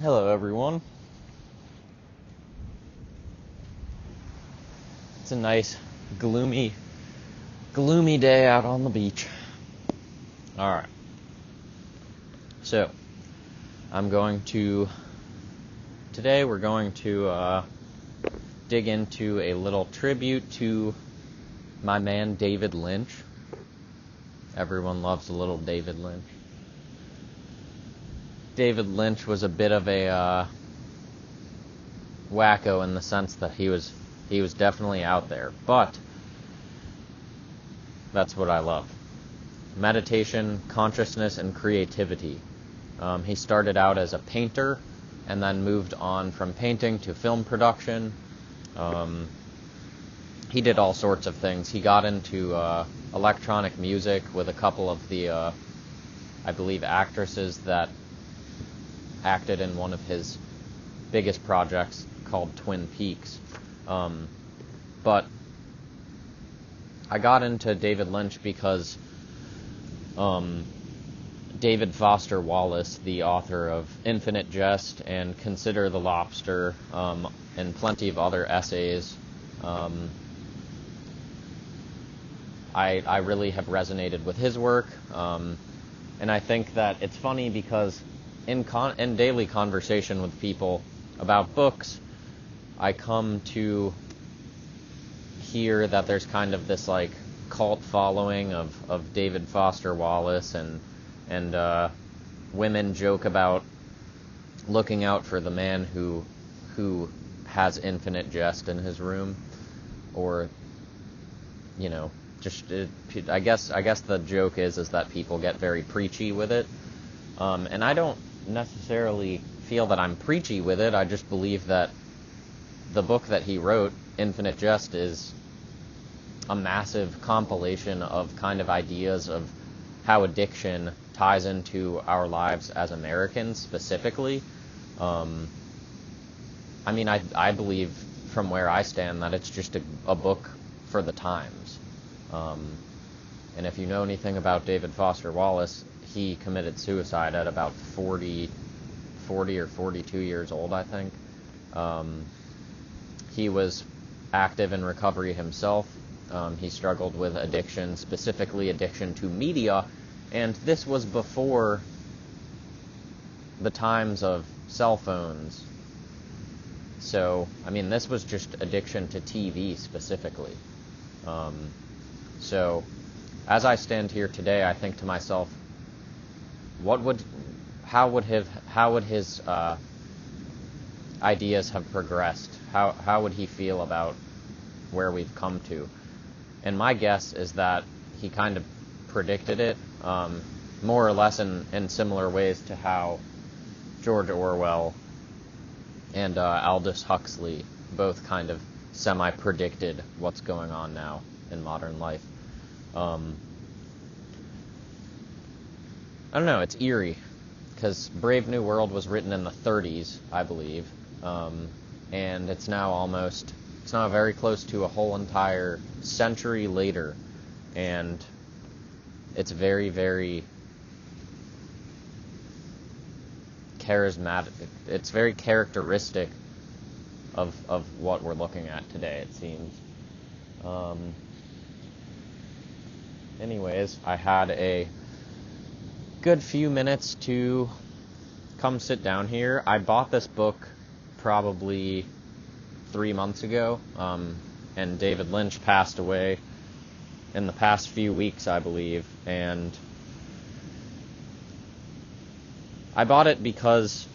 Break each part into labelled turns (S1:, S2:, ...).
S1: Hello, everyone. It's a nice, gloomy day out on the beach. Alright. So, today we're going to dig into a little tribute to my man David Lynch. Everyone loves a little David Lynch. David Lynch was a bit of a wacko in the sense that he was definitely out there, but that's what I love. Meditation, consciousness, and creativity. He started out as a painter and then moved on from painting to film production. He did all sorts of things. He got into electronic music with a couple of the, I believe, actresses that acted in one of his biggest projects called Twin Peaks. But I got into David Lynch because David Foster Wallace, the author of Infinite Jest and Consider the Lobster, and plenty of other essays, I really have resonated with his work, and I think that it's funny because in daily conversation with people about books, I come to hear that there's kind of this like cult following of David Foster Wallace, and women joke about looking out for the man who has infinite jest in his room, or I guess the joke is that people get very preachy with it, and I don't necessarily feel that I'm preachy with it. I just believe that the book that he wrote, Infinite Jest, is a massive compilation of kind of ideas of how addiction ties into our lives as Americans specifically. I believe from where I stand that it's just a book for the times. And if you know anything about David Foster Wallace, he committed suicide at about 40 or 42 years old, I think. He was active in recovery himself. He struggled with addiction, specifically addiction to media, and this was before the times of cell phones. So, this was just addiction to TV specifically. So, as I stand here today, I think to myself, how would his ideas have progressed? How would he feel about where we've come to? And my guess is that he kind of predicted it, more or less in similar ways to how George Orwell and Aldous Huxley both kind of semi-predicted what's going on now in modern life. I don't know, it's eerie, because Brave New World was written in the 30s, I believe, and it's now very close to a whole entire century later, and it's very, very charismatic. It's very characteristic of what we're looking at today, it seems. Anyways, I had a good few minutes to come sit down here. I bought this book probably 3 months ago, and David Lynch passed away in the past few weeks, I believe, and I bought it because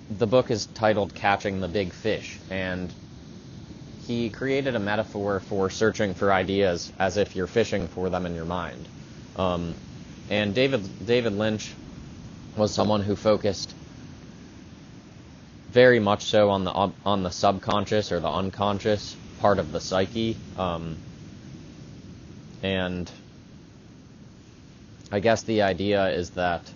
S1: the book is titled Catching the Big Fish, and he created a metaphor for searching for ideas as if you're fishing for them in your mind. And David Lynch was someone who focused very much so on the subconscious or the unconscious part of the psyche, and I guess the idea is that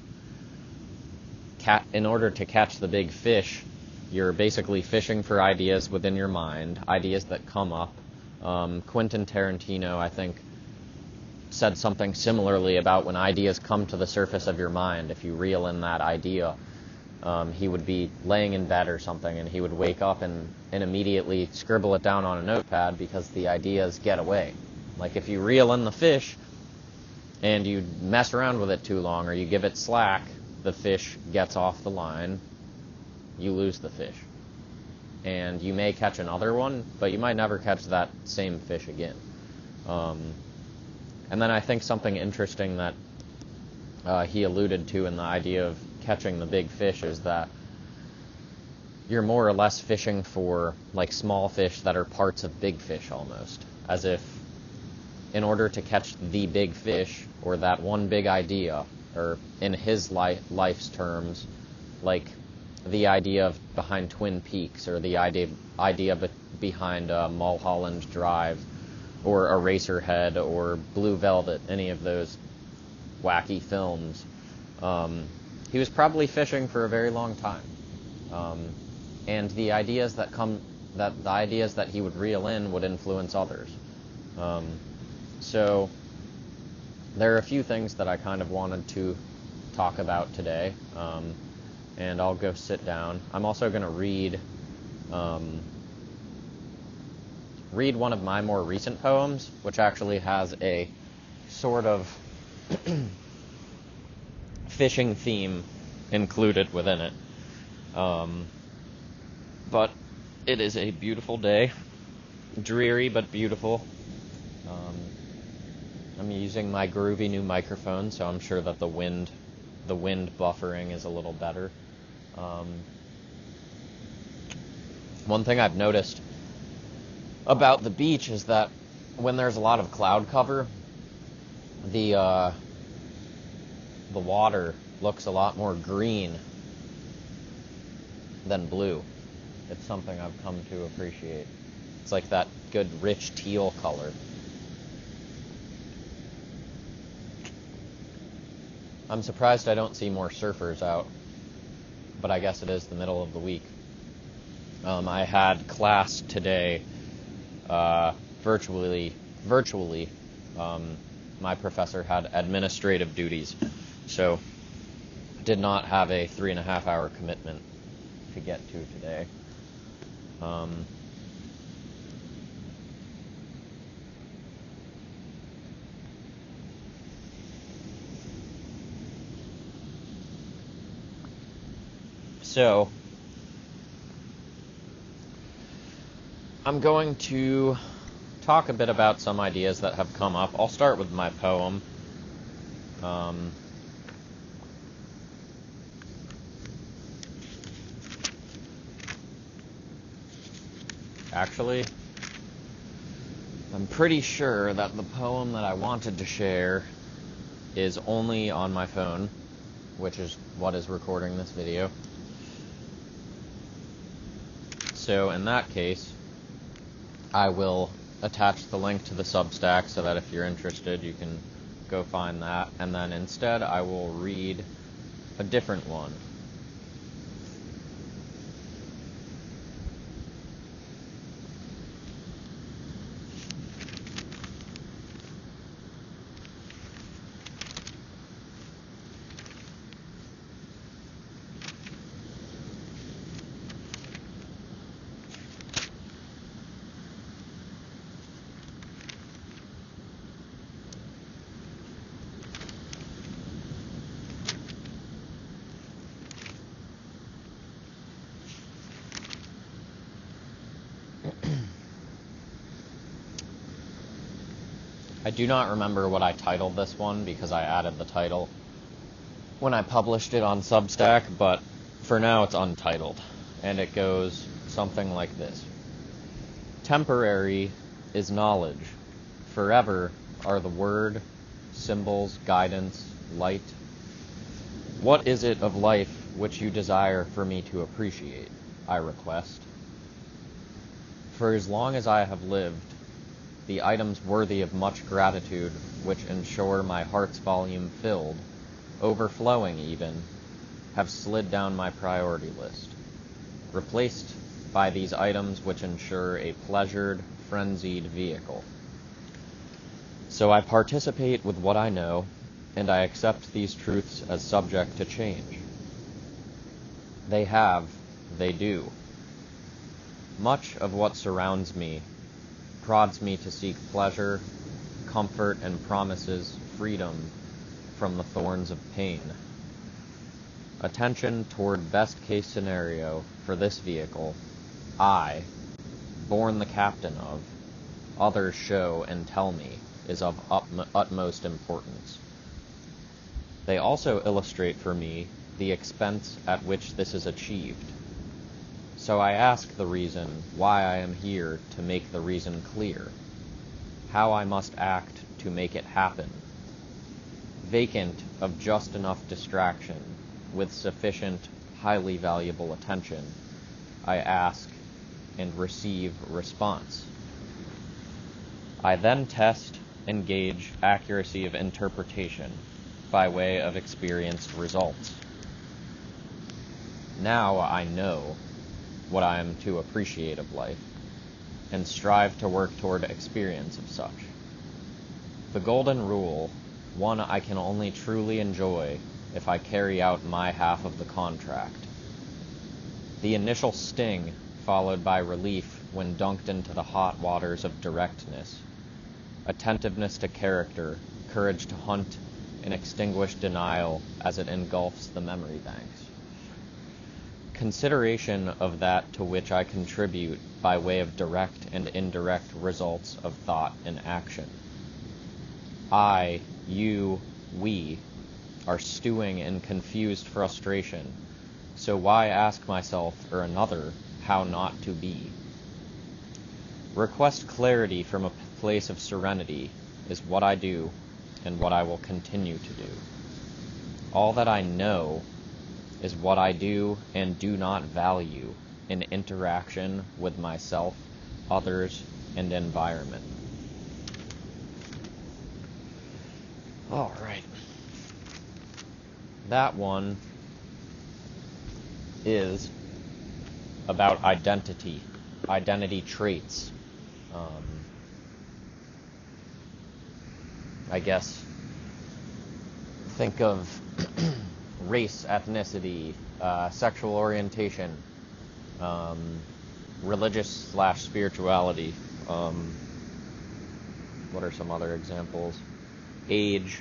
S1: in order to catch the big fish, you're basically fishing for ideas within your mind, ideas that come up. Quentin Tarantino, I think, said something similarly about when ideas come to the surface of your mind, if you reel in that idea, he would be laying in bed or something, and he would wake up and immediately scribble it down on a notepad because the ideas get away. Like if you reel in the fish and you mess around with it too long or you give it slack, the fish gets off the line, you lose the fish. And you may catch another one, but you might never catch that same fish again. And then I think something interesting that he alluded to in the idea of catching the big fish is that you're more or less fishing for like small fish that are parts of big fish almost. As if in order to catch the big fish or that one big idea, or in his life's terms, like the idea behind Twin Peaks or the idea behind Mulholland Drive or Eraserhead or Blue Velvet, any of those wacky films, he was probably fishing for a very long time. And the ideas that he would reel in would influence others. So there are a few things that I kind of wanted to talk about today, and I'll go sit down. I'm also going to read one of my more recent poems, which actually has a sort of fishing theme included within it. But it is a beautiful day, dreary but beautiful. I'm using my groovy new microphone, so I'm sure that the wind buffering is a little better. One thing I've noticed about the beach is that when there's a lot of cloud cover, the water looks a lot more green than blue. It's something I've come to appreciate. It's like that good rich teal color. I'm surprised I don't see more surfers out, but I guess it is the middle of the week. I had class today virtually. My professor had administrative duties, so did not have a 3.5-hour commitment to get to today. So I'm going to talk a bit about some ideas that have come up. I'll start with my poem. Actually, I'm pretty sure that the poem that I wanted to share is only on my phone, which is what is recording this video. So in that case, I will attach the link to the Substack so that if you're interested, you can go find that. And then instead, I will read a different one. I do not remember what I titled this one because I added the title when I published it on Substack, but for now it's untitled, and it goes something like this. Temporary is knowledge. Forever are the word, symbols, guidance, light. What is it of life which you desire for me to appreciate, I request? For as long as I have lived, the items worthy of much gratitude which ensure my heart's volume filled, overflowing even, have slid down my priority list, replaced by these items which ensure a pleasured, frenzied vehicle. So I participate with what I know, and I accept these truths as subject to change. They have, they do. Much of what surrounds me prods me to seek pleasure, comfort, and promises freedom from the thorns of pain. Attention toward best-case scenario for this vehicle, I, born the captain of, others show and tell me, is of utmost importance. They also illustrate for me the expense at which this is achieved. So I ask the reason why I am here to make the reason clear, how I must act to make it happen. Vacant of just enough distraction, with sufficient, highly valuable attention, I ask and receive response. I then test and gauge accuracy of interpretation by way of experienced results. Now I know what I am to appreciate of life, and strive to work toward experience of such. The golden rule, one I can only truly enjoy if I carry out my half of the contract. The initial sting, followed by relief when dunked into the hot waters of directness, attentiveness to character, courage to hunt and extinguish denial as it engulfs the memory banks. Consideration of that to which I contribute by way of direct and indirect results of thought and action. I, you, we are stewing in confused frustration, so why ask myself or another how not to be? Request clarity from a place of serenity is what I do and what I will continue to do. All that I know is what I do and do not value in interaction with myself, others, and environment. All right. That one is about identity traits. I guess think of race, ethnicity, sexual orientation, religious/spirituality. What are some other examples? Age,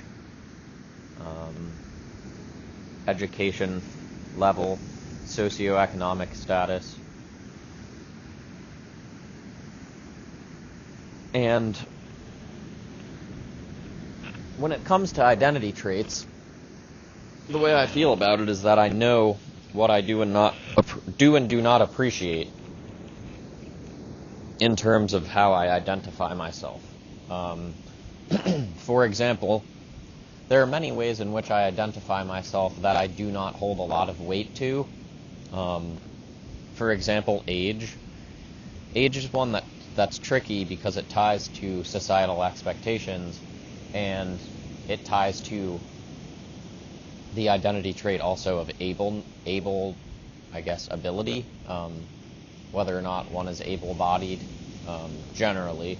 S1: education level, socioeconomic status. And when it comes to identity traits, the way I feel about it is that I know what I do and do not appreciate in terms of how I identify myself. For example, there are many ways in which I identify myself that I do not hold a lot of weight to. For example, age. Age is one that's tricky because it ties to societal expectations, and it ties to the identity trait also of able, I guess, ability, whether or not one is able-bodied, generally.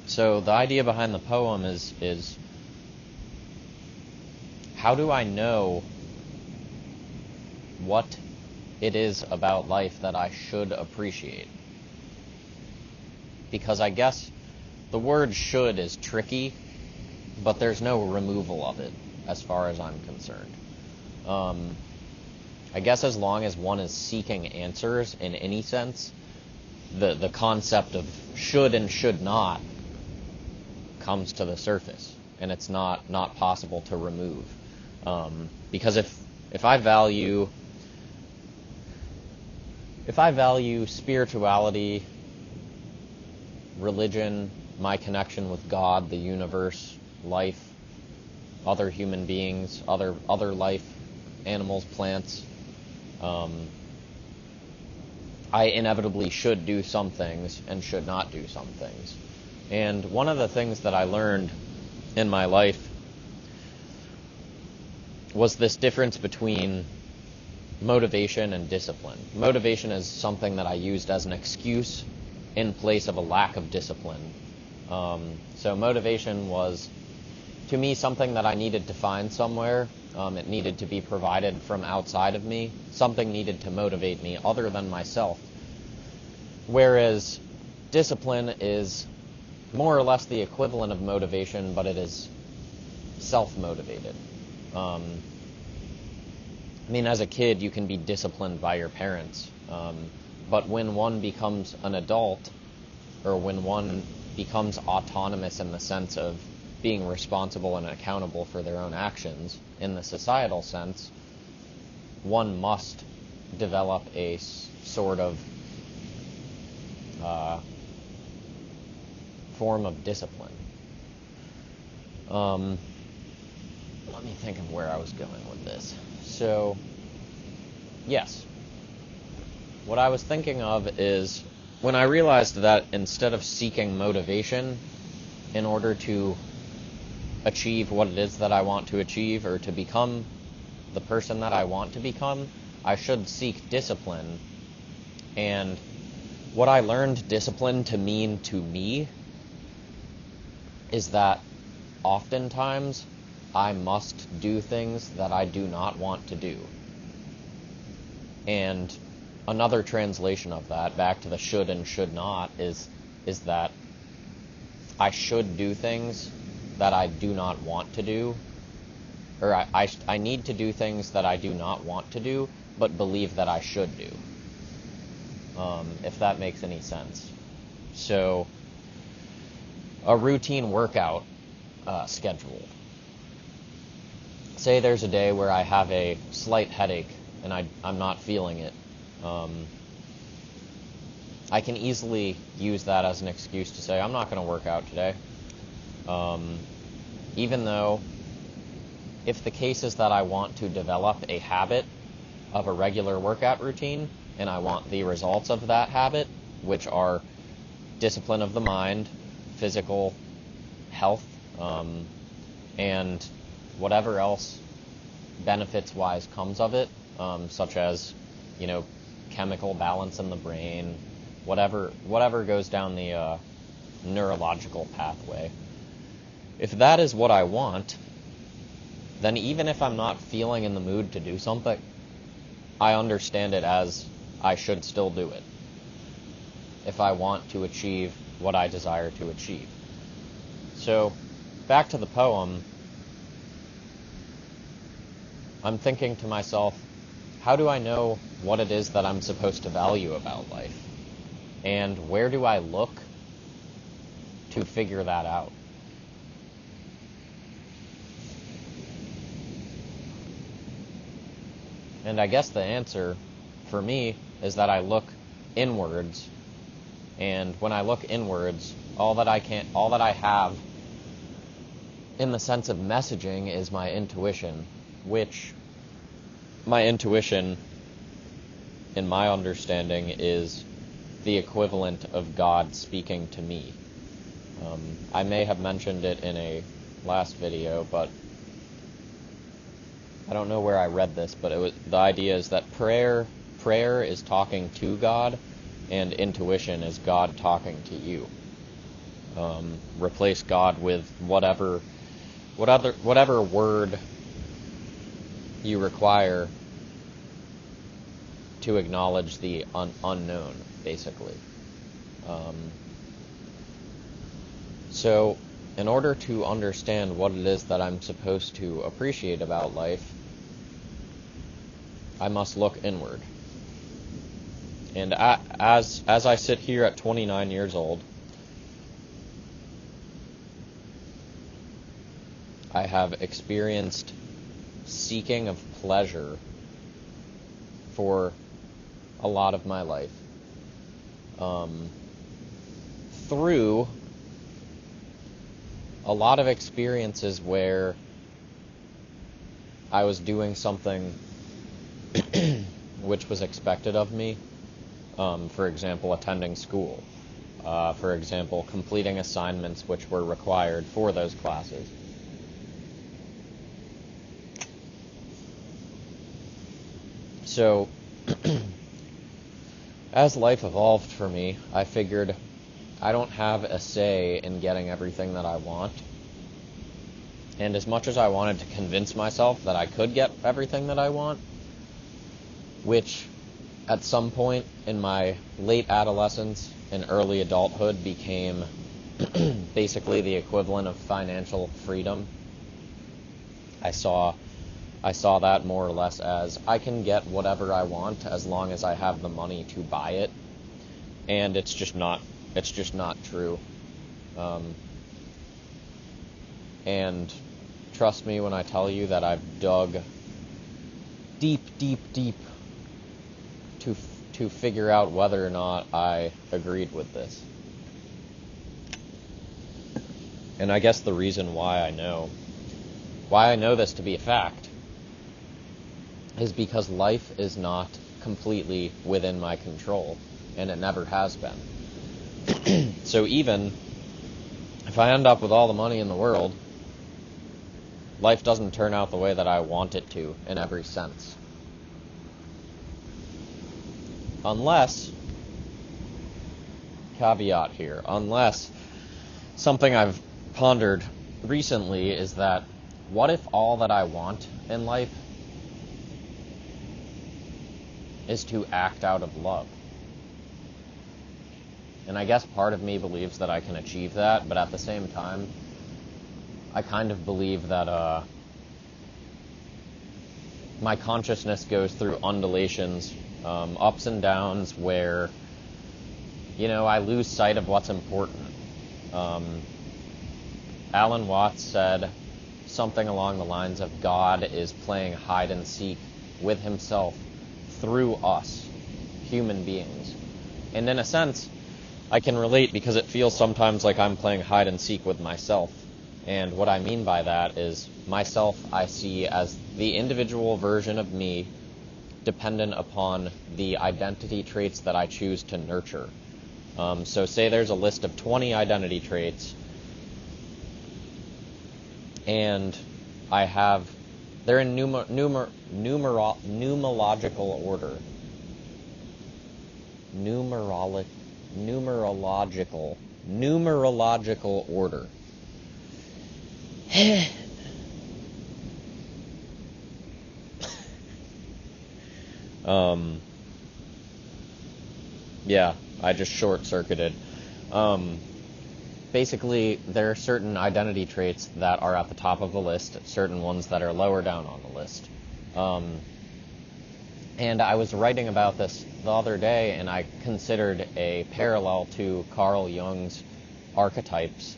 S1: So the idea behind the poem is how do I know what it is about life that I should appreciate? Because I guess the word should is tricky, but there's no removal of it as far as I'm concerned. I guess as long as one is seeking answers in any sense, the concept of should and should not comes to the surface, and it's not possible to remove. Because if I value spirituality, religion, my connection with God, the universe, life, other human beings, other life, animals, plants, I inevitably should do some things and should not do some things. And one of the things that I learned in my life was this difference between motivation and discipline. Motivation is something that I used as an excuse in place of a lack of discipline. So motivation was, to me, something that I needed to find somewhere. It needed to be provided from outside of me. Something needed to motivate me other than myself. Whereas discipline is more or less the equivalent of motivation, but it is self-motivated. I mean, as a kid, you can be disciplined by your parents. But when one becomes an adult, or when one becomes autonomous in the sense of being responsible and accountable for their own actions, in the societal sense, one must develop a sort of form of discipline. Let me think of where I was going with this. So, yes. What I was thinking of is when I realized that instead of seeking motivation in order to achieve what it is that I want to achieve or to become the person that I want to become, I should seek discipline. And what I learned discipline to mean to me is that oftentimes I must do things that I do not want to do. And another translation of that, back to the should and should not, is that I should do things that I do not want to do, or I need to do things that I do not want to do, but believe that I should do, if that makes any sense. So, a routine workout schedule. Say there's a day where I have a slight headache and I'm not feeling it. I can easily use that as an excuse to say, I'm not going to work out today. Even though, if the case is that I want to develop a habit of a regular workout routine, and I want the results of that habit, which are discipline of the mind, physical health, and whatever else benefits-wise comes of it, such as, chemical balance in the brain, whatever goes down the neurological pathway. If that is what I want, then even if I'm not feeling in the mood to do something, I understand it as I should still do it if I want to achieve what I desire to achieve. So, back to the poem, I'm thinking to myself, how do I know what it is that I'm supposed to value about life? And where do I look to figure that out? And I guess the answer for me is that I look inwards, and when I look inwards, all that I have in the sense of messaging is my intuition, which my intuition, in my understanding, is the equivalent of God speaking to me. I may have mentioned it in a last video, but I don't know where I read this, but the idea is that prayer is talking to God, and intuition is God talking to you. Replace God with whatever word you require to acknowledge the unknown, basically. So, in order to understand what it is that I'm supposed to appreciate about life, I must look inward. And as I sit here at 29 years old, I have experienced seeking of pleasure for a lot of my life. Through a lot of experiences where I was doing something which was expected of me. For example, attending school. For example, completing assignments which were required for those classes. So, as life evolved for me, I figured I don't have a say in getting everything that I want. And as much as I wanted to convince myself that I could get everything that I want, which at some point in my late adolescence and early adulthood became basically the equivalent of financial freedom, I saw that more or less as I can get whatever I want as long as I have the money to buy it, and it's just not true. And trust me when I tell you that I've dug deep to figure out whether or not I agreed with this. And I guess the reason why I know this to be a fact is because life is not completely within my control, and it never has been. So even if I end up with all the money in the world, life doesn't turn out the way that I want it to in every sense. Unless, caveat here, unless something I've pondered recently is that what if all that I want in life is to act out of love? And I guess part of me believes that I can achieve that, but at the same time, I kind of believe that my consciousness goes through undulations, ups and downs, where, I lose sight of what's important. Alan Watts said something along the lines of God is playing hide and seek with himself through us, human beings. And in a sense, I can relate because it feels sometimes like I'm playing hide and seek with myself. And what I mean by that is myself I see as the individual version of me dependent upon the identity traits that I choose to nurture. So say there's a list of 20 identity traits, and they're in numerological order. Numerological order. Yeah, I just short-circuited. Basically, there are certain identity traits that are at the top of the list, certain ones that are lower down on the list. And I was writing about this the other day, and I considered a parallel to Carl Jung's archetypes,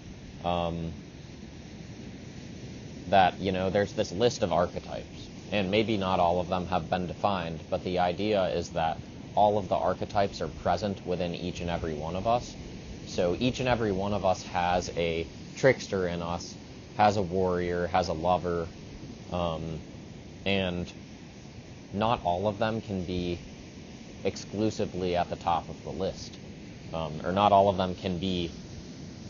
S1: that, there's this list of archetypes, and maybe not all of them have been defined, but the idea is that all of the archetypes are present within each and every one of us. So each and every one of us has a trickster in us, has a warrior, has a lover, and not all of them can be exclusively at the top of the list, or not all of them can be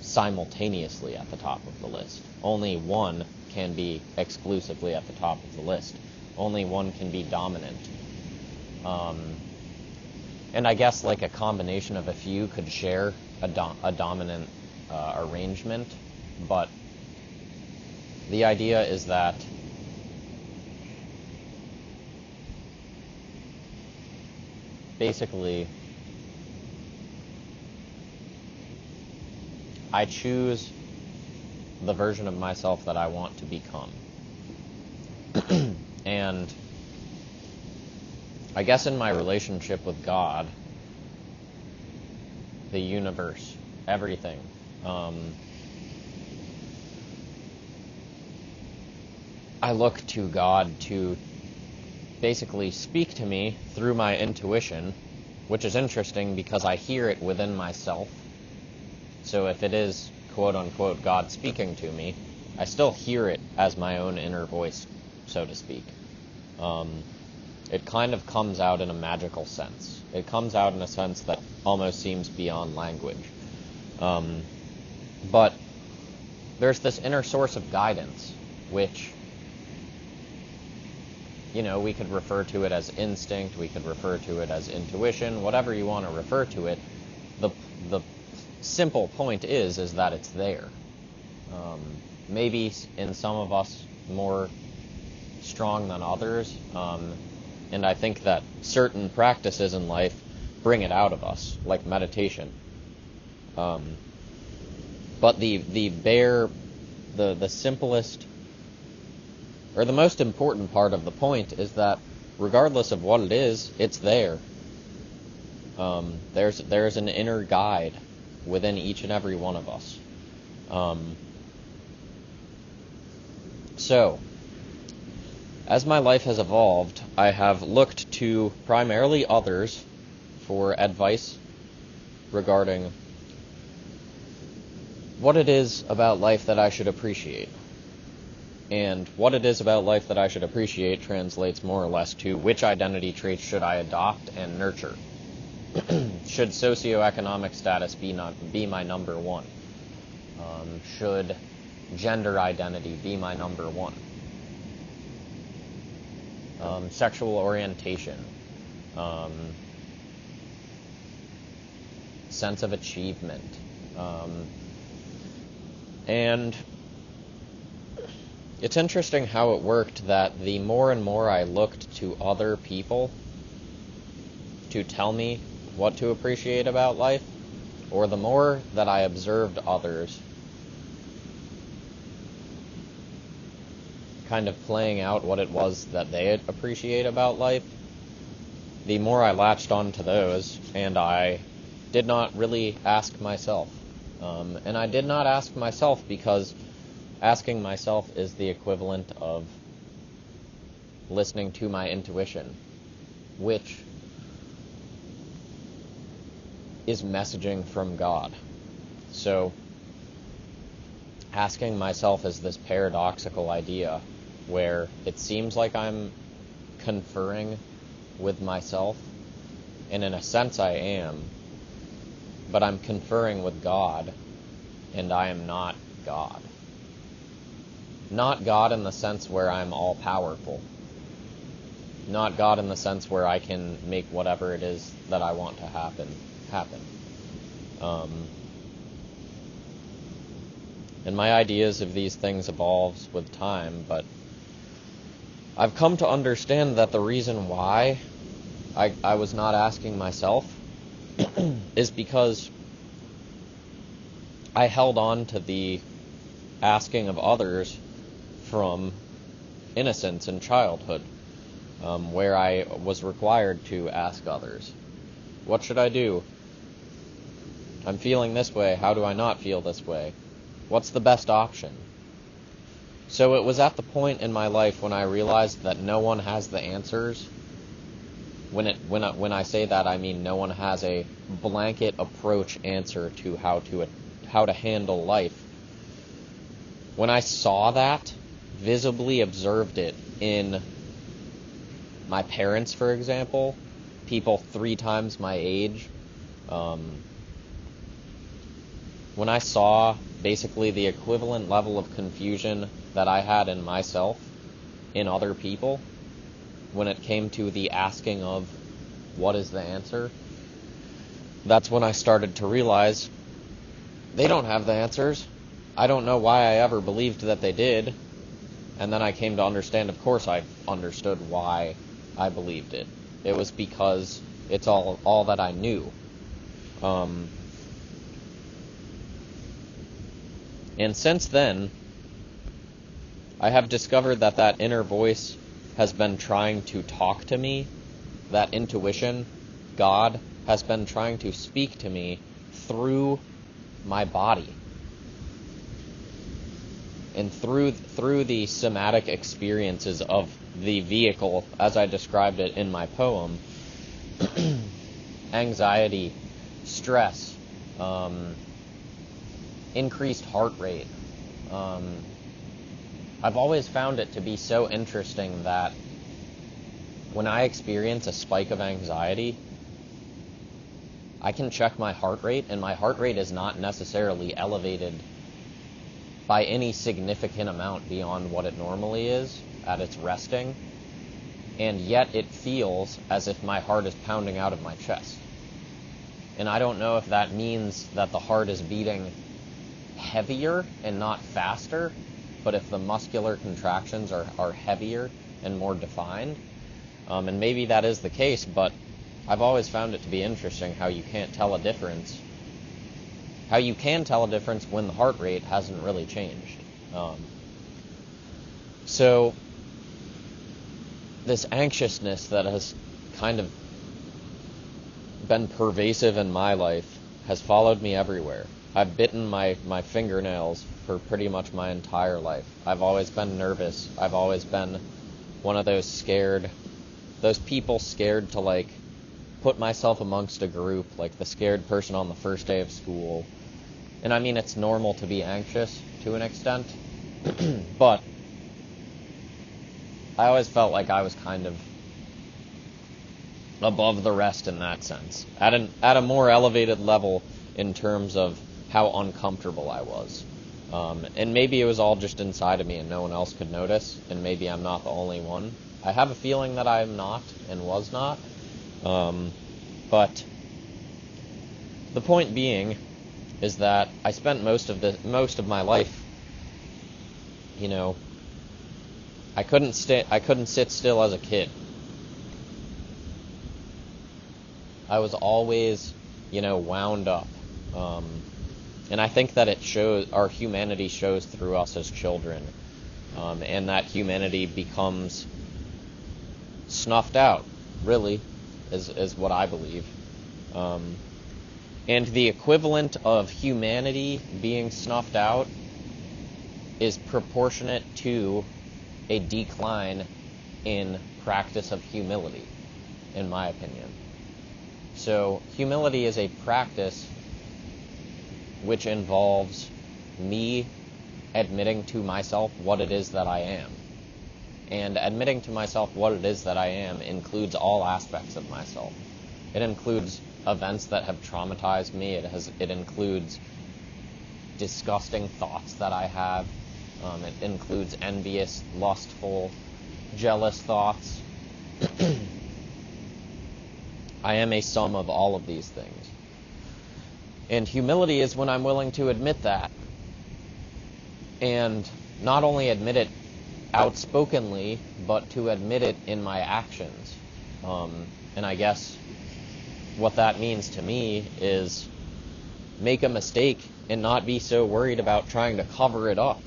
S1: simultaneously at the top of the list. Only one can be exclusively at the top of the list. Only one can be dominant. And I guess like a combination of a few could share a dominant arrangement, but the idea is that basically I choose the version of myself that I want to become. And I guess in my relationship with God, the universe, everything, I look to God to basically speak to me through my intuition, which is interesting because I hear it within myself. So if it is, quote-unquote, God speaking to me, I still hear it as my own inner voice, so to speak. It kind of comes out in a magical sense. It comes out in a sense that almost seems beyond language. But there's this inner source of guidance, which, we could refer to it as instinct, we could refer to it as intuition, whatever you want to refer to it. The simple point is that it's there. maybe in some of us more strong than others, and I think that certain practices in life bring it out of us, like meditation. But the simplest, or the most important part of the point is that regardless of what it is, it's there. There's an inner guide within each and every one of us. So, as my life has evolved, I have looked to primarily others for advice regarding what it is about life that I should appreciate. And what it is about life that I should appreciate translates more or less to which identity traits should I adopt and nurture. Should socioeconomic status be my number one? Should gender identity be my number one? Sexual orientation, sense of achievement, and it's interesting how it worked that the more and more I looked to other people to tell me what to appreciate about life, or the more that I observed others kind of playing out what it was that they appreciate about life, the more I latched onto those, and I did not really ask myself. And I did not ask myself because asking myself is the equivalent of listening to my intuition, which is messaging from God. So, asking myself is this paradoxical idea where it seems like I'm conferring with myself, and in a sense I am, but I'm conferring with God, and I am not God. Not God in the sense where I'm all-powerful. Not God in the sense where I can make whatever it is that I want to happen. And my ideas of these things evolves with time, but I've come to understand that the reason why I was not asking myself is because I held on to the asking of others from innocence and childhood, where I was required to ask others, what should I do? I'm feeling this way, how do I not feel this way? What's the best option? So it was at the point in my life when I realized that no one has the answers. When I say that, I mean no one has a blanket approach answer to how to handle life. When I saw that, visibly observed it in my parents, for example, people 3 times my age, when I saw basically the equivalent level of confusion that I had in myself, in other people, when it came to the asking of what is the answer, that's when I started to realize they don't have the answers. I don't know why I ever believed that they did. And then I came to understand, of course I understood why I believed it. It was because it's all that I knew. And since then, I have discovered that inner voice has been trying to talk to me. That intuition, God, has been trying to speak to me through my body. And through the somatic experiences of the vehicle, as I described it in my poem, anxiety, stress, increased heart rate. I've always found it to be so interesting that when I experience a spike of anxiety, I can check my heart rate, and my heart rate is not necessarily elevated by any significant amount beyond what it normally is at its resting, and yet it feels as if my heart is pounding out of my chest. And I don't know if that means that the heart is beating heavier and not faster, but if the muscular contractions are heavier and more defined, and maybe that is the case, but I've always found it to be interesting how you can't tell a difference. How you can tell a difference when the heart rate hasn't really changed. So this anxiousness that has kind of been pervasive in my life has followed me everywhere. I've bitten my fingernails for pretty much my entire life. I've always been nervous. I've always been one of those people scared to, like, put myself amongst a group, like the scared person on the first day of school. And I mean, it's normal to be anxious to an extent, but I always felt like I was kind of above the rest in that sense, at a more elevated level in terms of how uncomfortable I was. And maybe it was all just inside of me and no one else could notice, and maybe I'm not the only one. I have a feeling that I'm not and was not. But the point being is that I spent most of my life, I couldn't sit still as a kid. I was always, wound up. And I think that it shows, our humanity shows through us as children. And that humanity becomes snuffed out, really, is what I believe. And the equivalent of humanity being snuffed out is proportionate to a decline in practice of humility, in my opinion. So humility is a practice which involves me admitting to myself what it is that I am. And admitting to myself what it is that I am includes all aspects of myself. It includes events that have traumatized me. It includes disgusting thoughts that I have. It includes envious, lustful, jealous thoughts. I am a sum of all of these things. And humility is when I'm willing to admit that. And not only admit it outspokenly, but to admit it in my actions. And I guess what that means to me is make a mistake and not be so worried about trying to cover it up.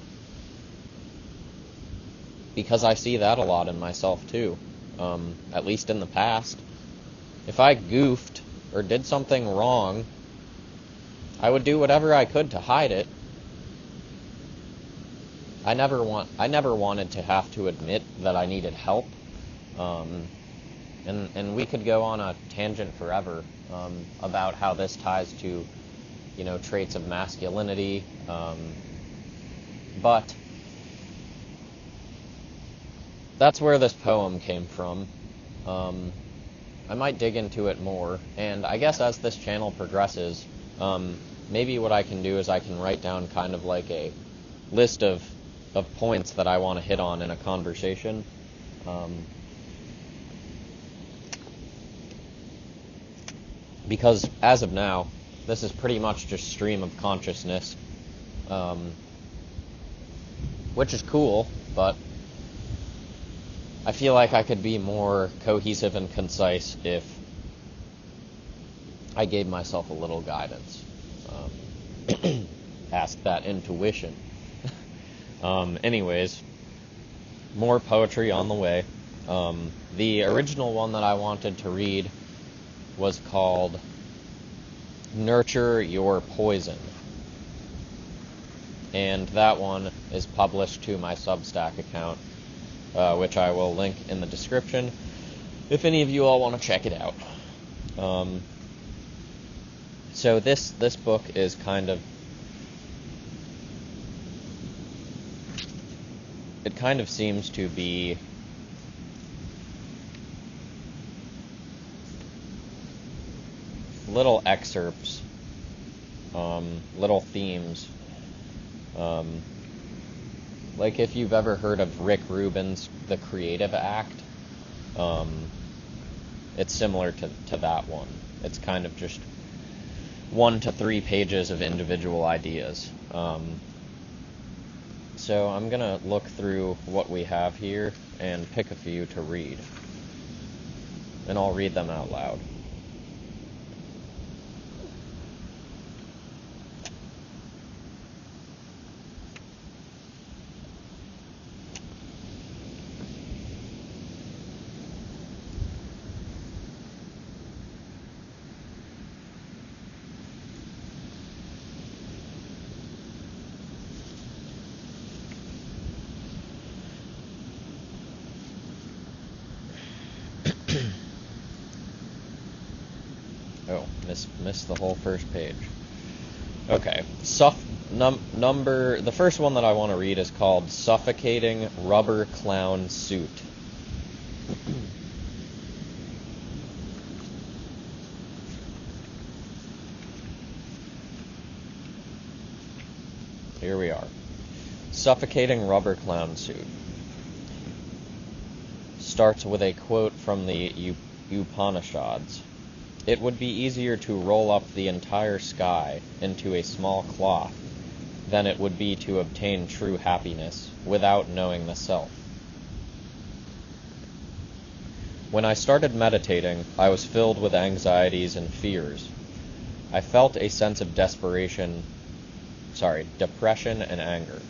S1: Because I see that a lot in myself too, at least in the past. If I goofed or did something wrong, I would do whatever I could to hide it. I never wanted to have to admit that I needed help. And we could go on a tangent forever about how this ties to, traits of masculinity. But that's where this poem came from. I might dig into it more, and I guess as this channel progresses, maybe what I can do is I can write down kind of like a list of points that I want to hit on in a conversation. Because as of now, this is pretty much just stream of consciousness, which is cool, but I feel like I could be more cohesive and concise if I gave myself a little guidance. Ask that intuition. Anyways, more poetry on the way. The original one that I wanted to read was called Nurture Your Poison. And that one is published to my Substack account, which I will link in the description if any of you all want to check it out. So this book is kind of, it kind of seems to be little excerpts, little themes. Like if you've ever heard of Rick Rubin's The Creative Act, it's similar to that one. It's kind of just 1 to 3 pages of individual ideas. So I'm going to look through what we have here and pick a few to read. And I'll read them out loud. Oh, missed the whole first page. Okay, the first one that I want to read is called Suffocating Rubber Clown Suit. Here we are. Suffocating Rubber Clown Suit. Starts with a quote from the Upanishads. It would be easier to roll up the entire sky into a small cloth than it would be to obtain true happiness without knowing the self. When I started meditating, I was filled with anxieties and fears. I felt a sense of depression and anger.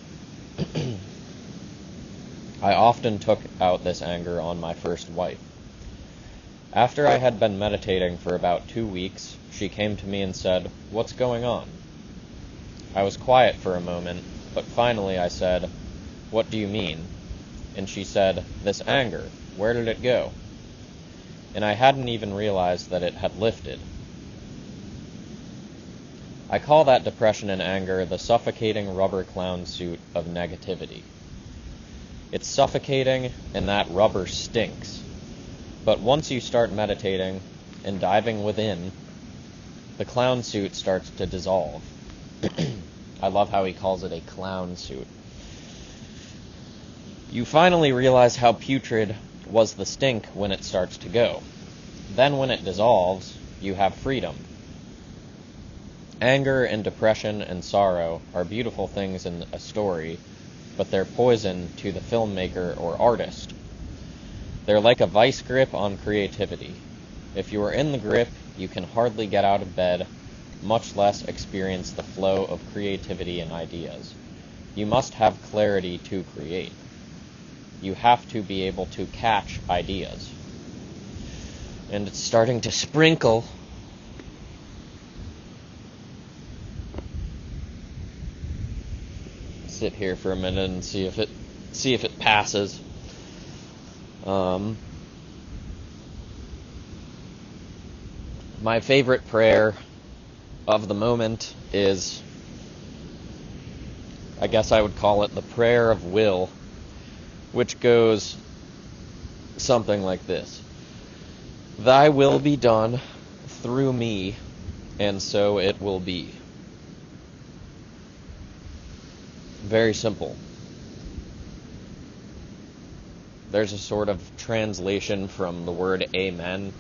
S1: I often took out this anger on my first wife. After I had been meditating for about 2 weeks, she came to me and said, "What's going on?" I was quiet for a moment, but finally I said, "What do you mean?" And she said, "This anger, where did it go?" And I hadn't even realized that it had lifted. I call that depression and anger the suffocating rubber clown suit of negativity. It's suffocating, and that rubber stinks. But once you start meditating and diving within, the clown suit starts to dissolve. I love how he calls it a clown suit. You finally realize how putrid was the stink when it starts to go. Then when it dissolves, you have freedom. Anger and depression and sorrow are beautiful things in a story, but they're poison to the filmmaker or artist. They're like a vice grip on creativity. If you are in the grip, you can hardly get out of bed, much less experience the flow of creativity and ideas. You must have clarity to create. You have to be able to catch ideas. And it's starting to sprinkle. Sit here for a minute and see if it passes. My favorite prayer of the moment is, I guess I would call it the prayer of will, which goes something like this. Thy will be done through me, and so it will be. Very simple. There's a sort of translation from the word amen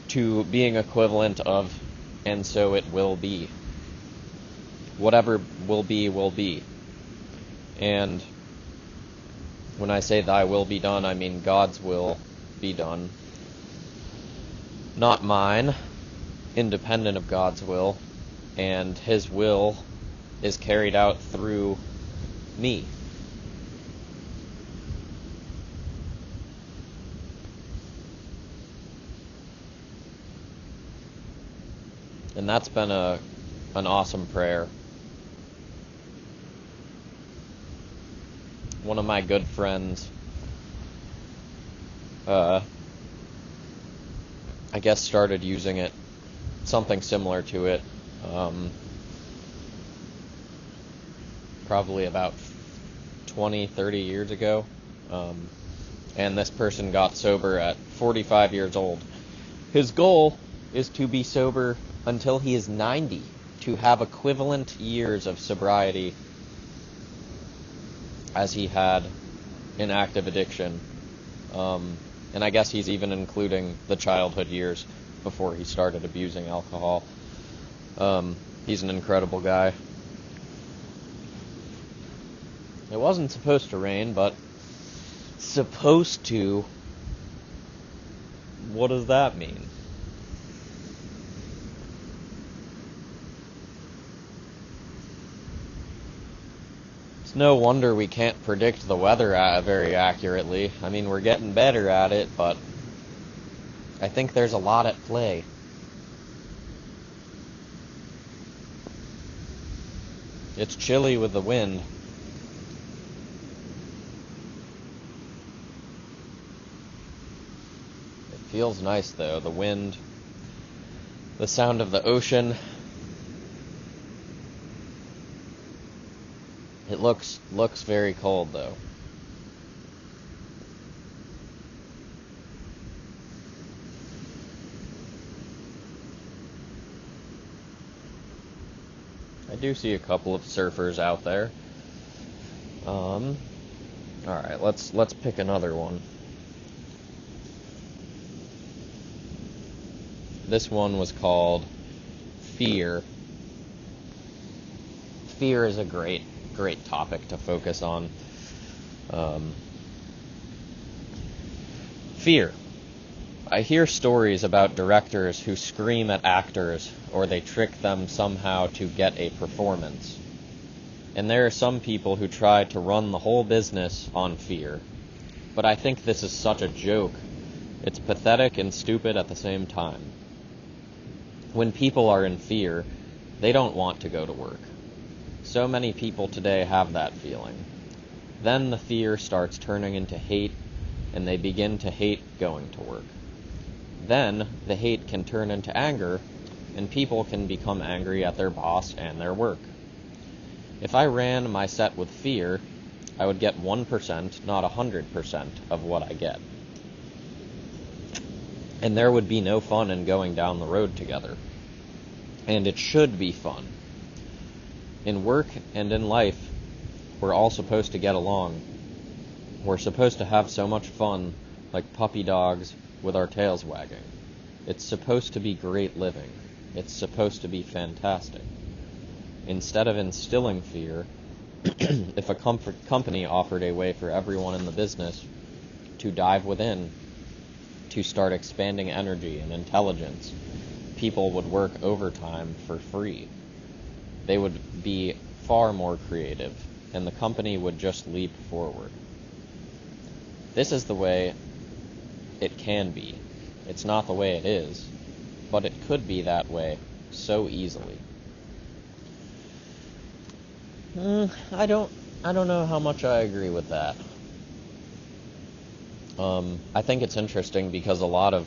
S1: to being equivalent of, and so it will be. Whatever will be, will be. And when I say thy will be done, I mean God's will be done. Not mine, independent of God's will, and his will is carried out through me. And that's been an awesome prayer. One of my good friends, I guess, started using it, something similar to it, probably about 20, 30 years ago. And this person got sober at 45 years old. His goal is to be sober until he is 90, to have equivalent years of sobriety as he had in active addiction. And I guess he's even including the childhood years before he started abusing alcohol. He's an incredible guy. It wasn't supposed to rain, but supposed to. What does that mean? It's no wonder we can't predict the weather very accurately. I mean, we're getting better at it, but I think there's a lot at play. It's chilly with the wind. It feels nice though, the wind, the sound of the ocean. It looks very cold though. I do see a couple of surfers out there. Alright, let's pick another one. This one was called Fear. Fear is a great topic to focus on. Fear. I hear stories about directors who scream at actors or they trick them somehow to get a performance. And there are some people who try to run the whole business on fear. But I think this is such a joke. It's pathetic and stupid at the same time. When people are in fear, they don't want to go to work. So many people today have that feeling. Then the fear starts turning into hate, and they begin to hate going to work. Then the hate can turn into anger, and people can become angry at their boss and their work. If I ran my set with fear, I would get 1%, not 100% of what I get. And there would be no fun in going down the road together. And it should be fun. In work and in life, we're all supposed to get along. We're supposed to have so much fun, like puppy dogs with our tails wagging. It's supposed to be great living. It's supposed to be fantastic. Instead of instilling fear, if a company offered a way for everyone in the business to dive within, to start expanding energy and intelligence, people would work overtime for free. They would be far more creative, and the company would just leap forward. This is the way it can be. It's not the way it is, but it could be that way so easily. I don't know how much I agree with that. I think it's interesting because a lot of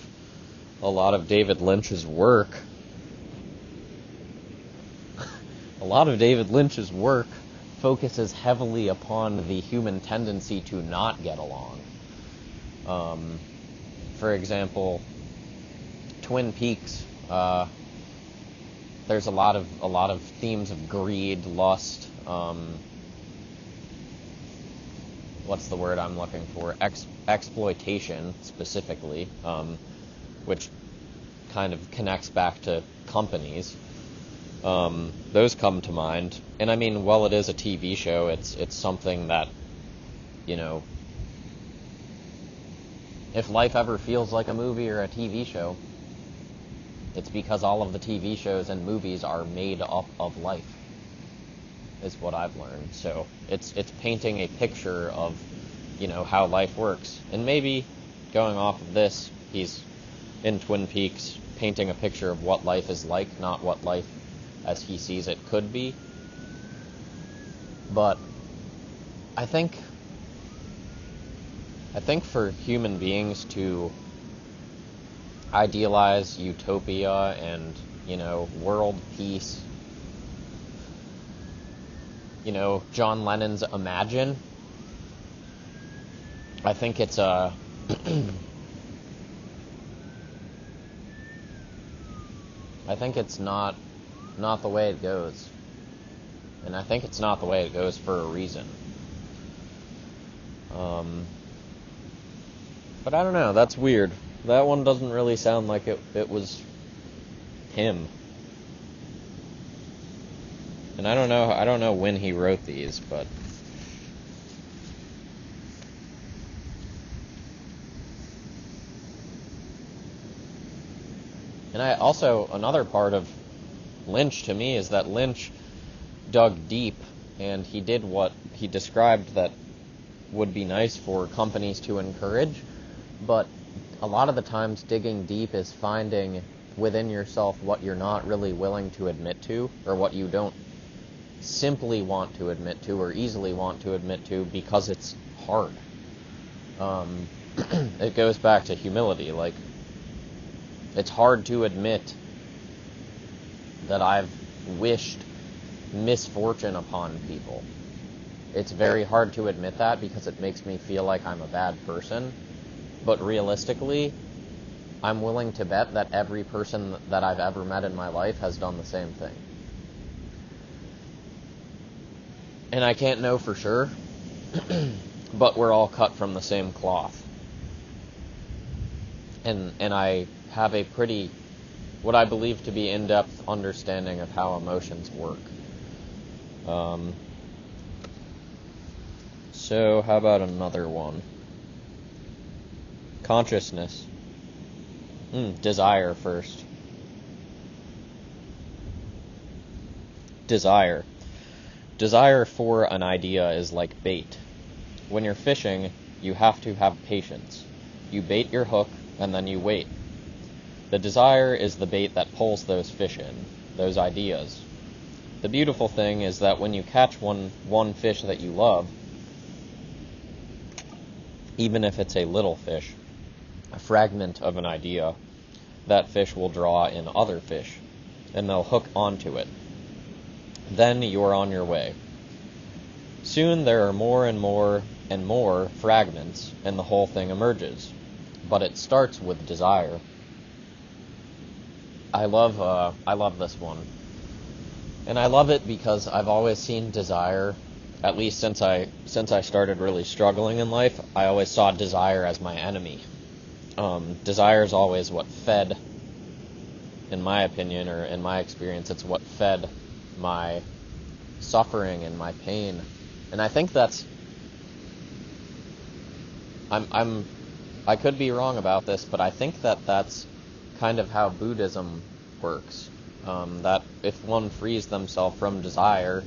S1: David Lynch's work focuses heavily upon the human tendency to not get along. For example, Twin Peaks, there's a lot of themes of greed, lust, what's the word I'm looking for? Exploitation, specifically, which kind of connects back to companies. Those come to mind. And I mean, while it is a TV show, it's something that, if life ever feels like a movie or a TV show, it's because all of the TV shows and movies are made up of life, is what I've learned. So it's painting a picture of, how life works. And maybe going off of this, he's in Twin Peaks painting a picture of what life is like, not what life as he sees it could be. But I think for human beings to idealize utopia and, world peace, John Lennon's Imagine, I think it's I think it's not the way it goes. And I think it's not the way it goes for a reason. But I don't know, that's weird. That one doesn't really sound like it was him. And I don't know when he wrote these, but And another part of Lynch to me is that Lynch dug deep, and he did what he described that would be nice for companies to encourage, but a lot of the times digging deep is finding within yourself what you're not really willing to admit to, or what you don't simply want to admit to or easily want to admit to because it's hard. It goes back to humility. Like, it's hard to admit that I've wished misfortune upon people. It's very hard to admit that because it makes me feel like I'm a bad person. But realistically, I'm willing to bet that every person that I've ever met in my life has done the same thing. And I can't know for sure, but we're all cut from the same cloth. And I have a pretty, what I believe to be in-depth understanding of how emotions work. So how about another one? Consciousness. Desire first. Desire. Desire for an idea is like bait. When you're fishing, you have to have patience. You bait your hook, and then you wait. The desire is the bait that pulls those fish in, those ideas. The beautiful thing is that when you catch one fish that you love, even if it's a little fish, a fragment of an idea, that fish will draw in other fish, and they'll hook onto it. Then you're on your way. Soon there are more and more and more fragments, and the whole thing emerges. But it starts with desire. I love this one. And I love it because I've always seen desire, at least since I started really struggling in life, I always saw desire as my enemy. Desire is always what fed, in my opinion, or in my experience, it's what fed my suffering and my pain. And I think that's, I could be wrong about this, but I think that that's kind of how Buddhism works. That if one frees themselves from desire,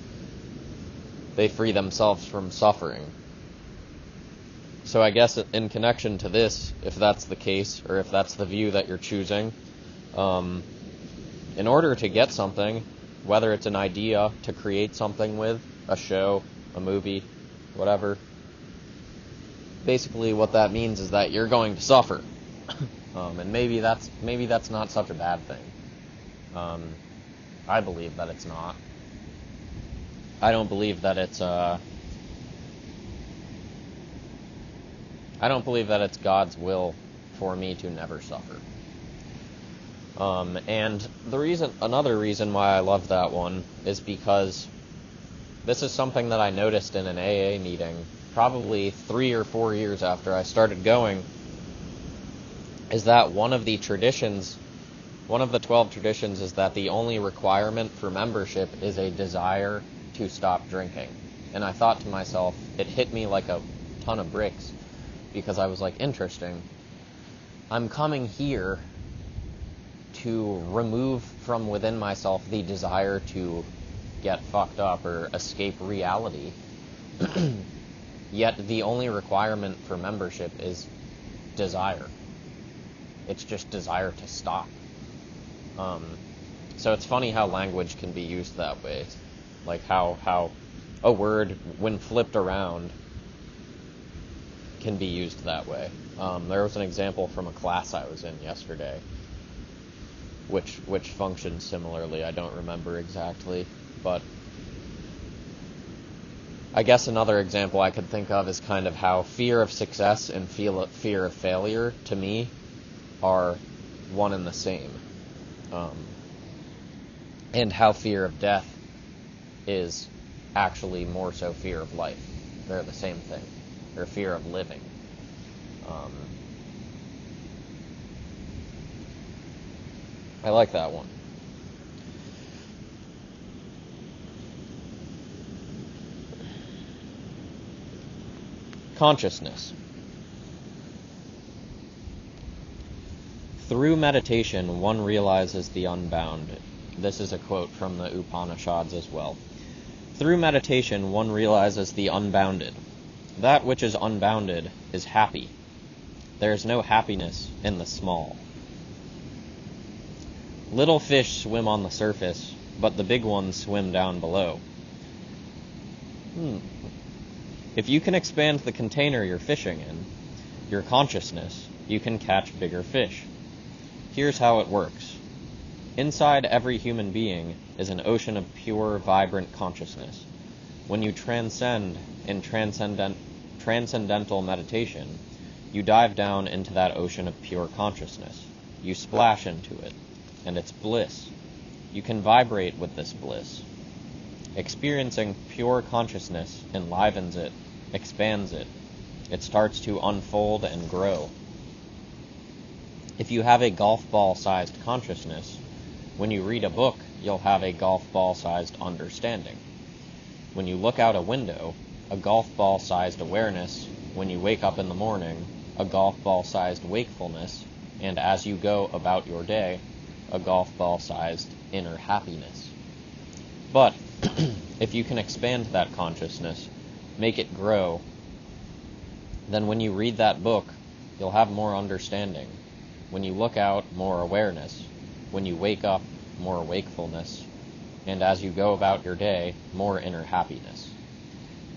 S1: they free themselves from suffering. So I guess in connection to this, if that's the case, or if that's the view that you're choosing, in order to get something, whether it's an idea to create something with, a show, a movie, whatever, basically what that means is that you're going to suffer. And maybe that's not such a bad thing. I believe that it's not. I don't believe that it's God's will for me to never suffer. And another reason why I love that one is because this is something that I noticed in an AA meeting probably 3 or 4 years after I started going, is that one of the 12 traditions is that the only requirement for membership is a desire to stop drinking. And I thought to myself, it hit me like a ton of bricks, because I was like, interesting. I'm coming here to remove from within myself the desire to get fucked up or escape reality. Yet the only requirement for membership is desire. It's just desire to stop. So it's funny how language can be used that way. Like how a word, when flipped around, can be used that way. There was an example from a class I was in yesterday, which functioned similarly. I don't remember exactly, but I guess another example I could think of is kind of how fear of success and fear of failure, to me, are one and the same. And how fear of death is actually more so fear of life. They're the same thing. Or fear of living. I like that one. Consciousness. Through meditation, one realizes the unbounded. This is a quote from the Upanishads as well. Through meditation, one realizes the unbounded. That which is unbounded is happy. There is no happiness in the small. Little fish swim on the surface, but the big ones swim down below. If you can expand the container you're fishing in, your consciousness, you can catch bigger fish. Here's how it works. Inside every human being is an ocean of pure, vibrant consciousness. When you transcend in transcendental meditation, you dive down into that ocean of pure consciousness. You splash into it, and it's bliss. You can vibrate with this bliss. Experiencing pure consciousness enlivens it, expands it. It starts to unfold and grow. If you have a golf ball-sized consciousness, when you read a book, you'll have a golf ball-sized understanding. When you look out a window, a golf ball-sized awareness. When you wake up in the morning, a golf ball-sized wakefulness. And as you go about your day, a golf ball-sized inner happiness. But if you can expand that consciousness, make it grow, then when you read that book, you'll have more understanding. When you look out, more awareness. When you wake up, more wakefulness. And as you go about your day, more inner happiness.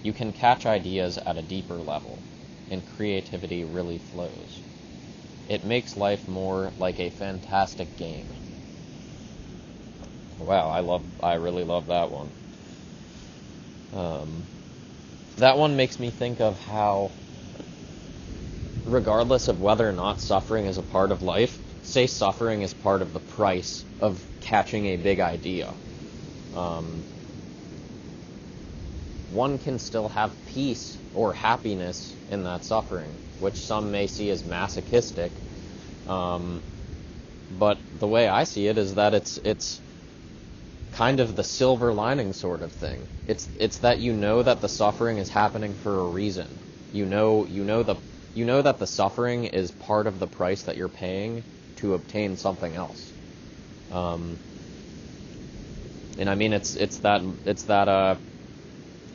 S1: You can catch ideas at a deeper level, and creativity really flows. It makes life more like a fantastic game. Wow, I really love that one. That one makes me think of how, regardless of whether or not suffering is a part of life, say suffering is part of the price of catching a big idea. One can still have peace or happiness in that suffering, which some may see as masochistic. But the way I see it is that it's kind of the silver lining sort of thing. It's that you know that the suffering is happening for a reason. You know that the suffering is part of the price that you're paying to obtain something else. And I mean it's that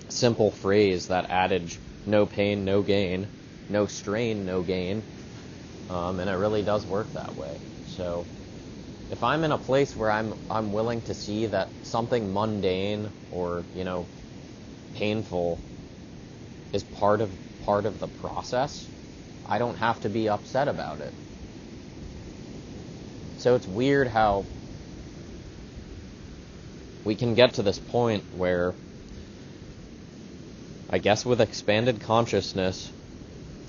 S1: simple phrase, that adage, no pain, no gain, no strain, no gain. And it really does work that way. So if I'm in a place where I'm willing to see that something mundane or, painful is part of the process, I don't have to be upset about it. So it's weird how we can get to this point where, I guess with expanded consciousness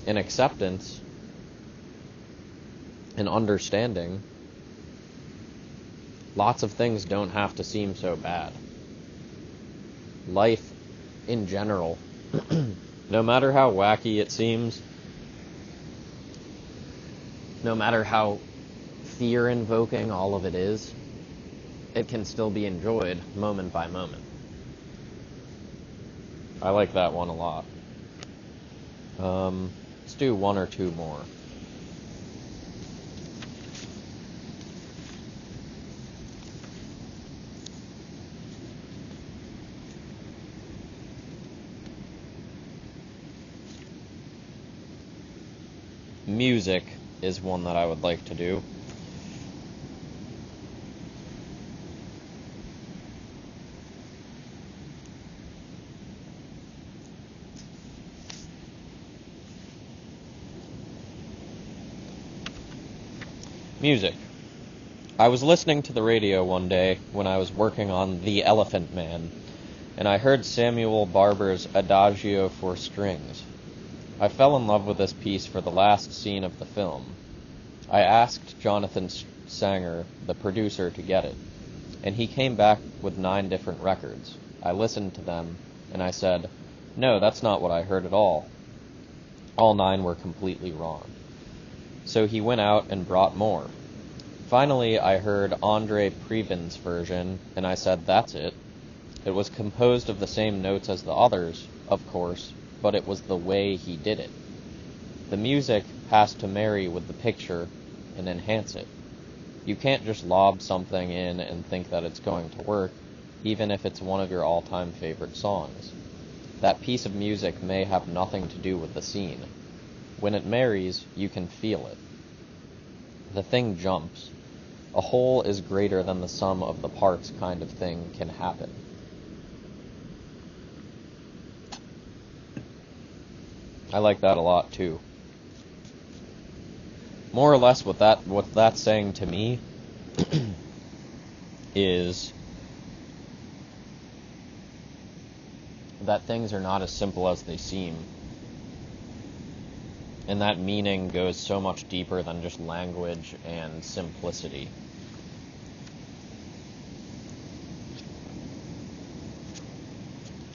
S1: and acceptance and understanding, lots of things don't have to seem so bad. Life in general, no matter how wacky it seems, no matter how fear-invoking all of it is, it can still be enjoyed moment by moment. I like that one a lot. Let's do one or two more. Music is one that I would like to do. Music. I was listening to the radio one day when I was working on The Elephant Man, and I heard Samuel Barber's Adagio for Strings. I fell in love with this piece for the last scene of the film. I asked Jonathan Sanger, the producer, to get it, and he came back with 9 different records. I listened to them, and I said, "No, that's not what I heard at all." All 9 were completely wrong. So he went out and brought more. Finally, I heard Andre Previn's version, and I said, "That's it." It was composed of the same notes as the others, of course, but it was the way he did it. The music has to marry with the picture and enhance it. You can't just lob something in and think that it's going to work, even if it's one of your all-time favorite songs. That piece of music may have nothing to do with the scene. When it marries, you can feel it. The thing jumps. A whole is greater than the sum of the parts kind of thing can happen. I like that a lot too. More or less what that's saying to me is that things are not as simple as they seem. And that meaning goes so much deeper than just language and simplicity.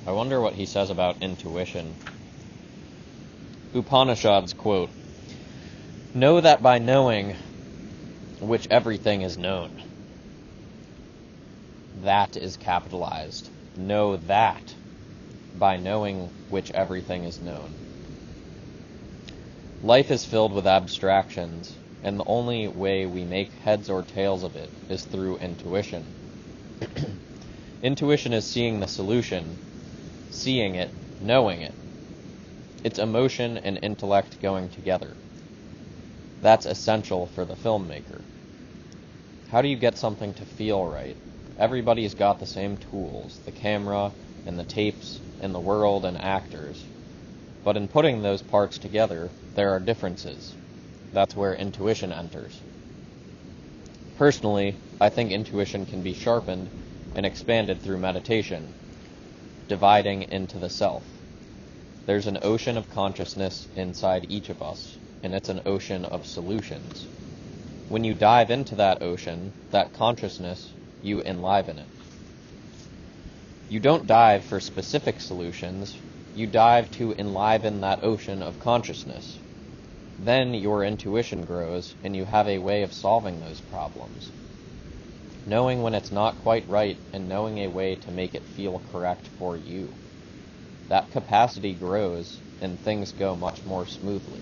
S1: I wonder what he says about intuition. Upanishads quote, "Know that by knowing which everything is known." That is capitalized. Know that by knowing which everything is known. Life is filled with abstractions, and the only way we make heads or tails of it is through intuition. Intuition is seeing the solution, seeing it, knowing it. It's emotion and intellect going together. That's essential for the filmmaker. How do you get something to feel right? Everybody's got the same tools, the camera and the tapes and the world and actors. But in putting those parts together, there are differences. That's where intuition enters. Personally, I think intuition can be sharpened and expanded through meditation, dividing into the self. There's an ocean of consciousness inside each of us, and it's an ocean of solutions. When you dive into that ocean, that consciousness, you enliven it. You don't dive for specific solutions, you dive to enliven that ocean of consciousness. Then your intuition grows, and you have a way of solving those problems. Knowing when it's not quite right, and knowing a way to make it feel correct for you. That capacity grows, and things go much more smoothly.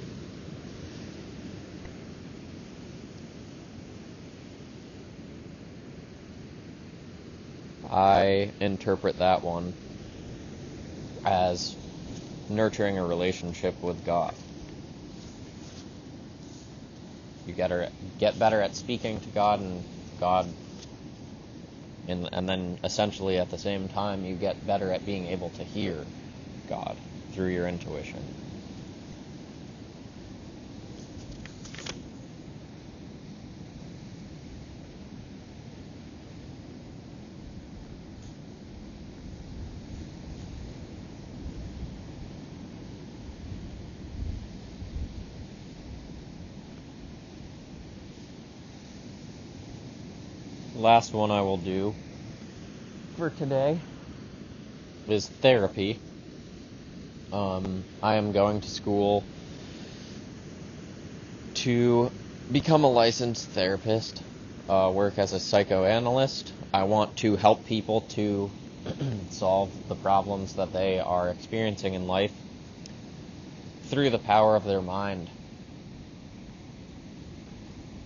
S1: I interpret that one as nurturing a relationship with God. You get better at speaking to God, and then essentially at the same time you get better at being able to hear God through your intuition. Last one I will do for today is therapy. I am going to school to become a licensed therapist, work as a psychoanalyst. I want to help people to solve the problems that they are experiencing in life through the power of their mind,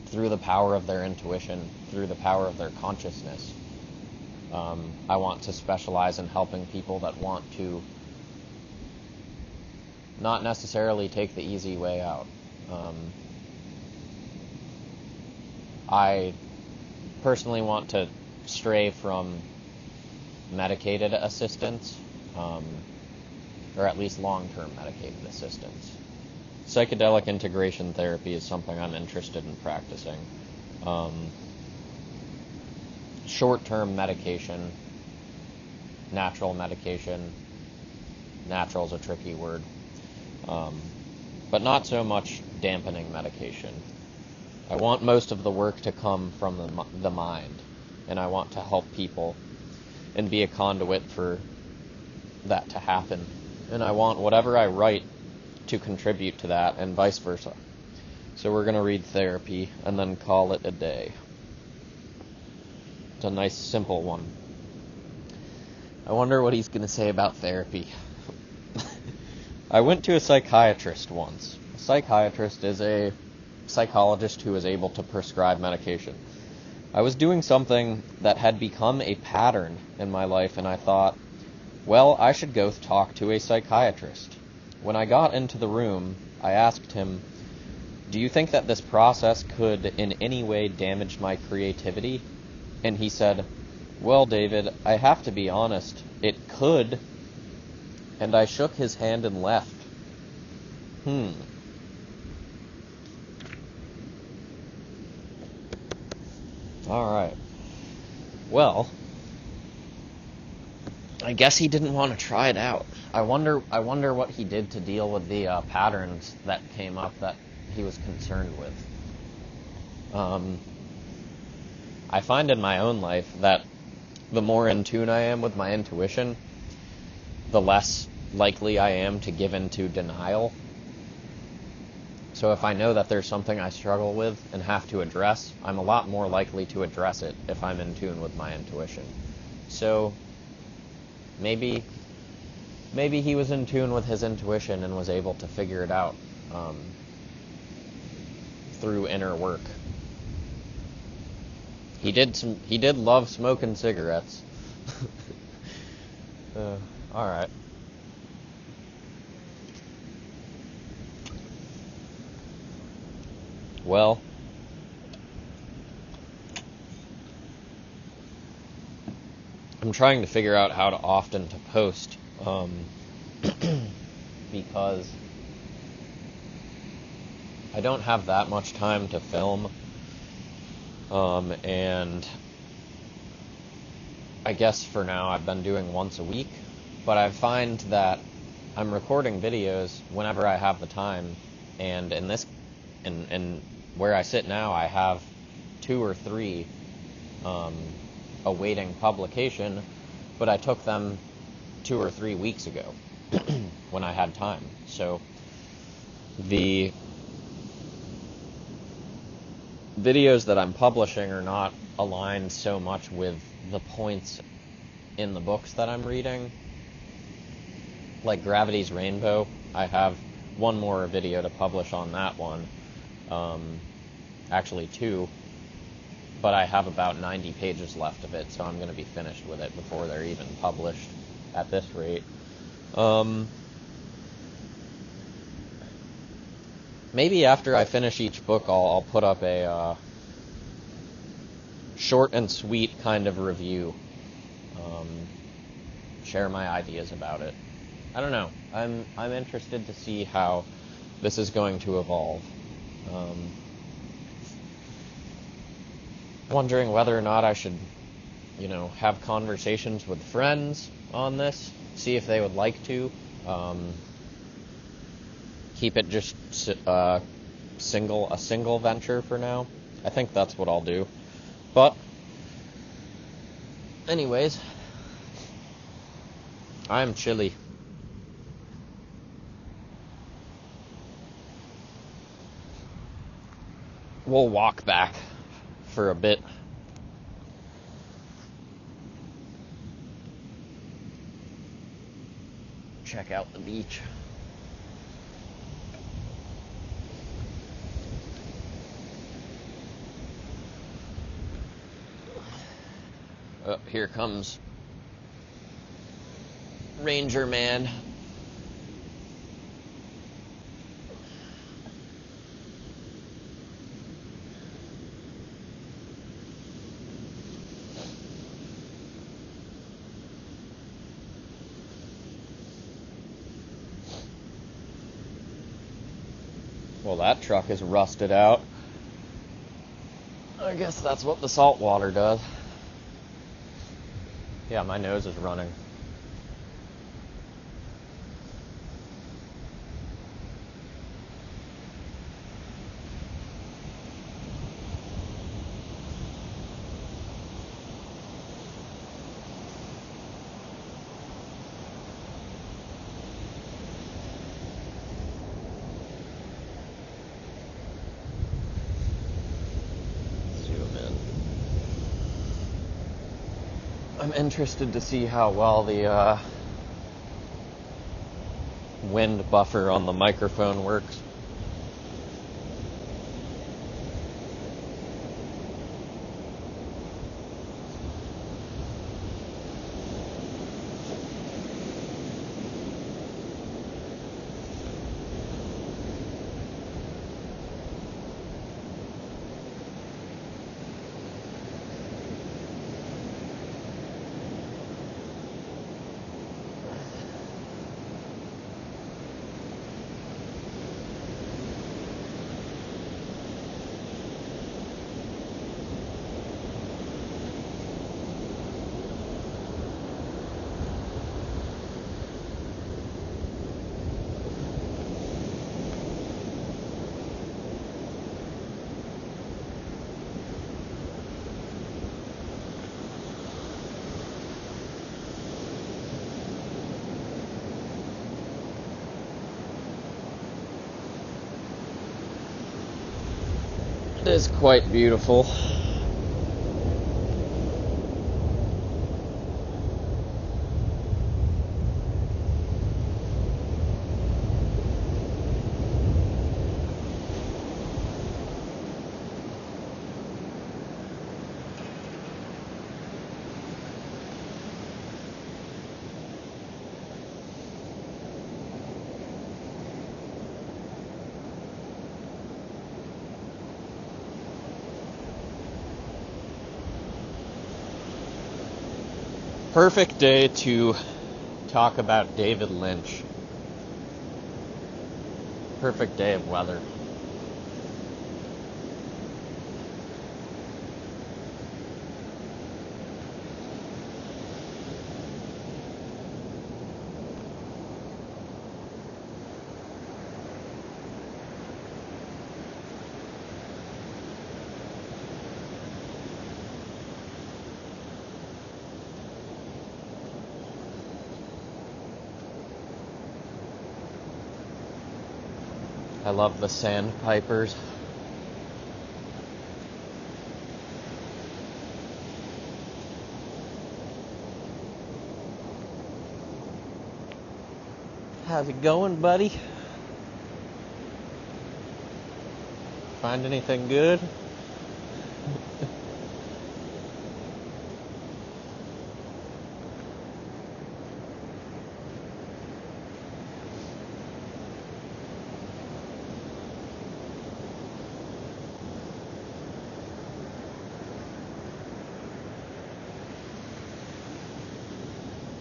S1: through the power of their intuition, through the power of their consciousness. I want to specialize in helping people that want to not necessarily take the easy way out. I personally want to stray from medicated assistance, or at least long-term medicated assistance. Psychedelic integration therapy is something I'm interested in practicing. Short-term medication, natural medication. Natural is a tricky word. But not so much dampening medication. I want most of the work to come from the mind, and I want to help people and be a conduit for that to happen. And I want whatever I write to contribute to that, and vice versa. So we're going to read therapy and then call it a day. It's a nice, simple one. I wonder what he's going to say about therapy. I went to a psychiatrist once. A psychiatrist is a psychologist who is able to prescribe medication. I was doing something that had become a pattern in my life, and I thought, well, I should go talk to a psychiatrist. When I got into the room, I asked him, do you think that this process could in any way damage my creativity? And he said, well, David, I have to be honest, it could. And I shook his hand and left. Alright. Well, I guess he didn't want to try it out. I wonder what he did to deal with the patterns that came up that he was concerned with. I find in my own life that the more in tune I am with my intuition, the less likely I am to give into denial. So if I know that there's something I struggle with and have to address, I'm a lot more likely to address it if I'm in tune with my intuition. So maybe he was in tune with his intuition and was able to figure it out through inner work. He did love smoking cigarettes. All right. Well, I'm trying to figure out how to often to post, because I don't have that much time to film, and I guess for now I've been doing once a week, but I find that I'm recording videos whenever I have the time, and in where I sit now, I have 2 or 3 awaiting publication, but I took them 2 or 3 weeks ago when I had time. So the videos that I'm publishing are not aligned so much with the points in the books that I'm reading. Like Gravity's Rainbow, I have one more video to publish on that one. Actually 2, but I have about 90 pages left of it, so I'm going to be finished with it before they're even published at this rate. Maybe after I finish each book, I'll put up a short and sweet kind of review. Share my ideas about it. I don't know. I'm interested to see how this is going to evolve. Wondering whether or not I should, have conversations with friends on this, see if they would like to. Keep it just a single venture for now. I think that's what I'll do. But anyways, I'm chilly. We'll walk back for a bit. Check out the beach. Oh, here comes Ranger Man. Well, that truck is rusted out. I guess that's what the salt water does. Yeah, my nose is running. I'm interested to see how well the wind buffer on the microphone works. is quite beautiful. Perfect day to talk about David Lynch. Perfect day of weather. I love the sandpipers. How's it going, buddy? Find anything good?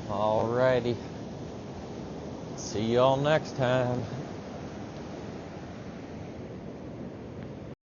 S1: Alrighty. See y'all next time.